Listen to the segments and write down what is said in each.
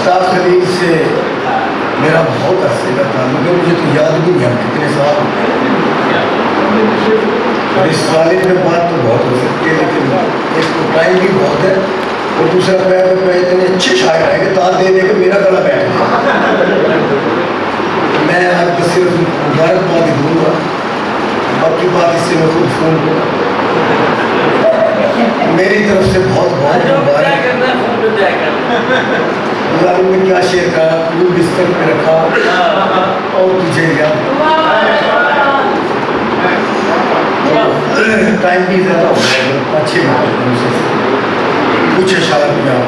मुश्ताक खलील से मेरा बहुत अरसे का ताल्लुक है, मुझे तो याद भी नहीं कितने साल। और इस वाले में बात तो बहुत हो सकती है, लेकिन एक तो टाइम भी बहुत है और दूसरा पैर इतने अच्छे शायर है कि ताल दे दे के मेरा गला बैठ गया। मैं आज बस सिर्फ मुबारकबाद ही दूँगा, बाकी बात इससे मैं खुद फोन करूँगा। मेरी तरफ से बहुत बहुत मुबारक। में क्या शेर का तू बिस्तर पे रखा और तुझे याद। टाइम भी ज़्यादा हो गया, अच्छी बात है। कुछ इशारा भी आप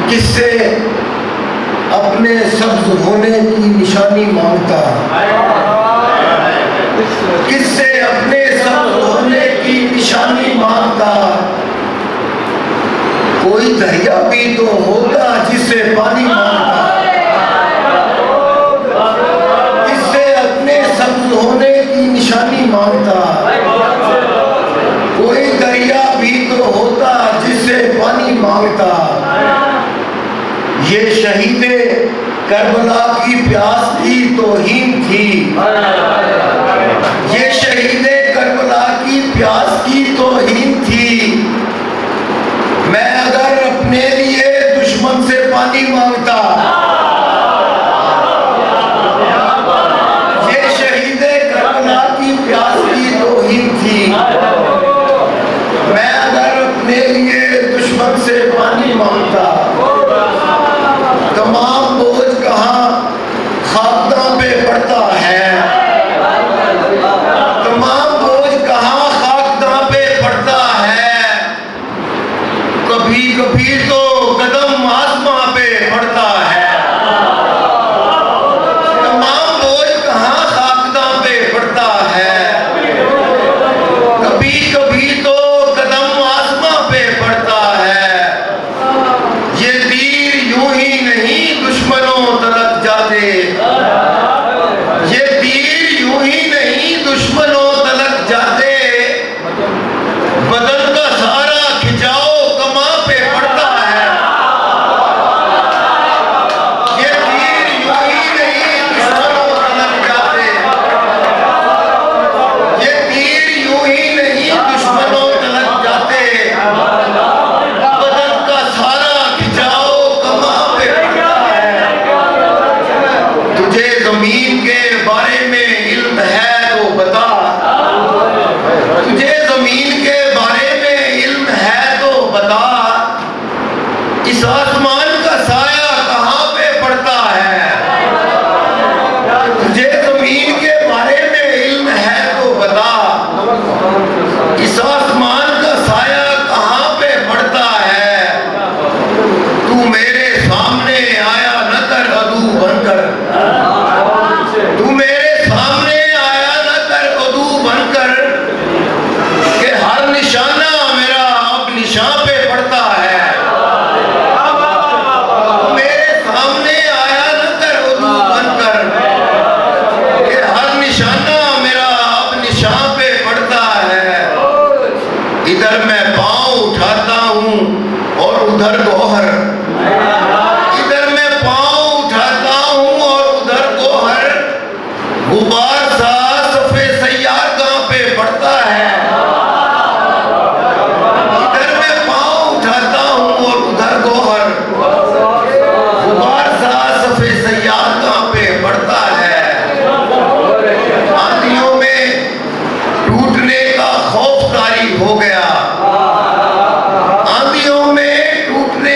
किससे अपने सब्ज होने की निशानी मांगता, किससे अपने सब्ज होने की निशानी मांगता, कोई दरिया भी तो होता जिससे पानी मांगता, किससे अपने सब्ज होने की निशानी मांगता, कोई दरिया भी तो होता जिससे पानी मांगता। ये शहीदे करबला की प्यास की तौहीन थी, ये शहीदे करबला की प्यास की तौहीन थी। मैं अगर अपने लिए दुश्मन से पानी मांगता, ये शहीदे करबला की प्यास की तौहीन थी। मैं अगर अपने लिए दुश्मन से पानी मांगता, तमाम बोझ कहाँ खाकदां पे पड़ता है, तमाम बोझ कहाँ खाकदां पे पड़ता है। कभी कभी तो कदम आसमां पे पड़ता है, तमाम बोझ कहाँ खाकदां पे पड़ता है। कभी कभी तो कदम आसमां पे पड़ता है। ये तीर यूं ही नहीं दुश्मनों तलक जाते, ये तीर यूं ही नहीं दुश्मनों तलक जाते। बदन का सारा खिंचाव कमा पे पड़ता है। ये तीर यूं ही नहीं दुश्मनों तलक जाते, ये तीर यूं ही नहीं दुश्मनों तलक जाते। बदन का सारा खिंचाव कमा पे पड़ता है। तुझे जमीन के बारे में इल्म है तो बता, तुझे जमीन के बारे में इल्म है तो बता। इस आसमान का साया कहाँ पे पड़ता है। तुझे जमीन के बारे में इल्म है तो बता, इस आसमान का साया कहाँ पे पड़ता है। तू मेरे सामने आया न कर अदू बनकर, तू मेरे सामने आया न कर अदू बनकर, कि हर निशाना मेरा अब निशान पे पड़ता है। तू मेरे सामने आया न कर अदू बनकर, कि हर निशाना मेरा अब निशान पे पड़ता है। इधर मैं पाँव उठाता हूँ और उधर गोहर, इधर मैं पाँव उठाता हूँ और उधर गोहर। गुबार सा सफे सैयार कहाँ पे पड़ता है। इधर मैं पाँव उठाता हूँ और उधर गोहर। गुबार सा सफे सैयार कहाँ पे पड़ता है। आंधियों में टूटने का खौफ तारी हो गया, आंधियों में टूटने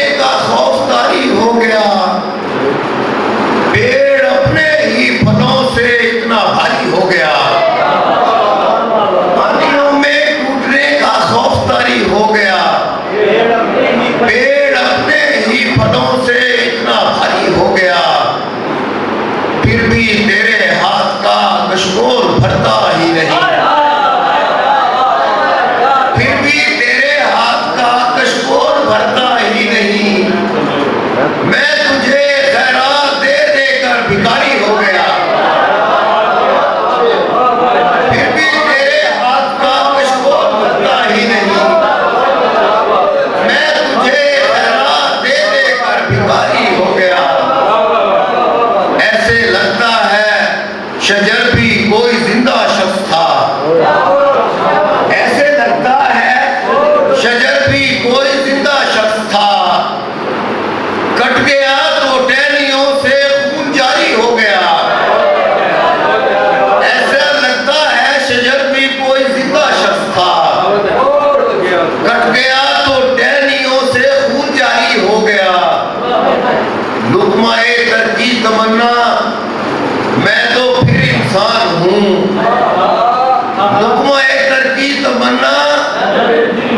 तमन्ना,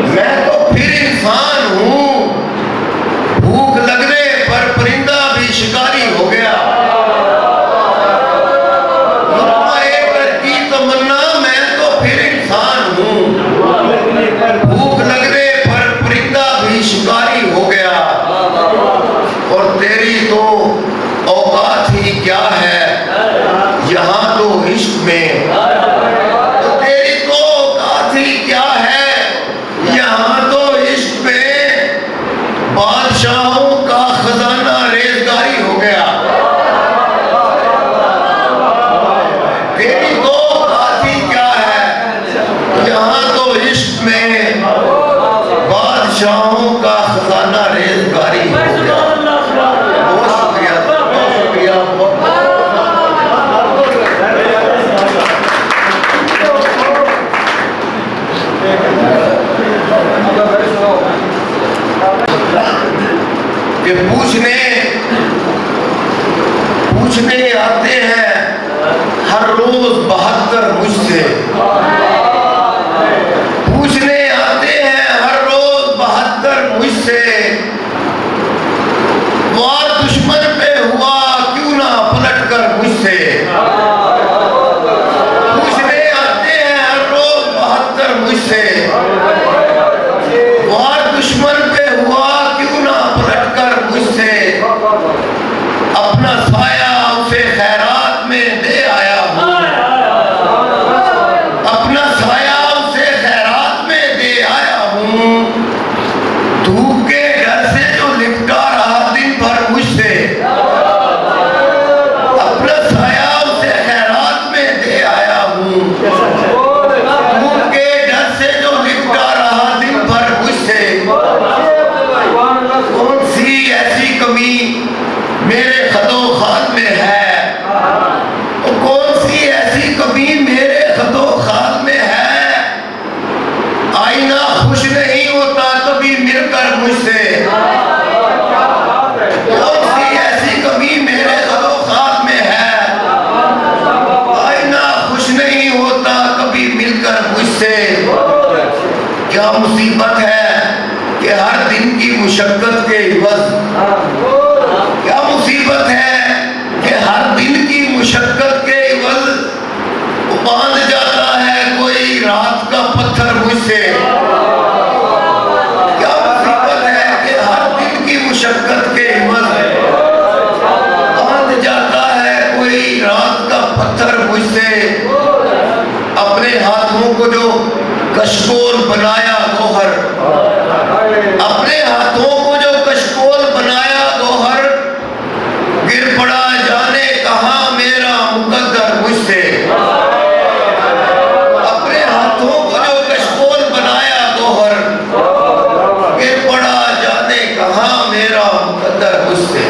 मैं तो फिर इंसान हूँ। भूख लगने पर परिंदा भी शिकारी हो गया। लुत्फ़ एक की तमन्ना, मैं तो फिर इंसान हूँ। भूख लगने पर परिंदा भी शिकारी हो गया। और तेरी तो औकात ही क्या है यहाँ तो इश्क में। तेरी तो औकात ही क्या है यहाँ तो इश्क में। बादशाहों का खजाना रेजगारी हो गया। तेरी तो औकात ही क्या है यहाँ तो इश्क में। बादशाहों का खजाना रेजगारी हो गया। बहुत शुक्रिया, बहुत शुक्रिया। कि पूछने आते हैं हर रोज 72 मुझसे। पूछने आते हैं हर रोज 72 मुझसे। वार दुश्मन पे हुआ क्यों ना पलट कर मुझसे। पूछने आते हैं हर रोज 72 मुझसे। वार दुश्मन पे हुआ क्यों ना पलट कर मुझसे। अपना साया उसे खैरात में दे आया हूँ। अपना साया उसे खैरात में दे आया हूँ। धूप के डर से जो लिपटा रहा दिन भर मुझसे। अपना साया उसे खैरात में दे आया हूँ। धूप के डर से जो लिपटा रहा दिन भर मुझसे। कौन सी ऐसी कमी मेरे खतो खात में है। कौन सी ऐसी कमी मेरे खतो खात में है। आईना खुश नहीं होता कभी मिलकर मुझसे। कौन सी ऐसी कमी मेरे खतो खात में है। आईना खुश नहीं होता कभी मिलकर मुझसे। क्या मुसीबत है कि हर दिन की मुशक्कत के इवज़। क्या मुसीबत है कि हर दिन की मुशक्कत के इवज़ बांध जाता है कोई रात का पत्थर मुझसे। क्या मुसीबत है कि हर दिन की मुशक्कत के इवज़ बांध जाता है कोई रात का पत्थर मुझसे। अपने हाथों को जो कशकोल बनाया गोहर। अपने हाथों को जो कशकोल बनाया गोहर। गिर पड़ा जाने कहाँ मेरा मुकद्दर मुझसे। अपने हाथों को जो कशकोल बनाया गोहर। गिर पड़ा जाने कहाँ मेरा मुकद्दर मुझसे।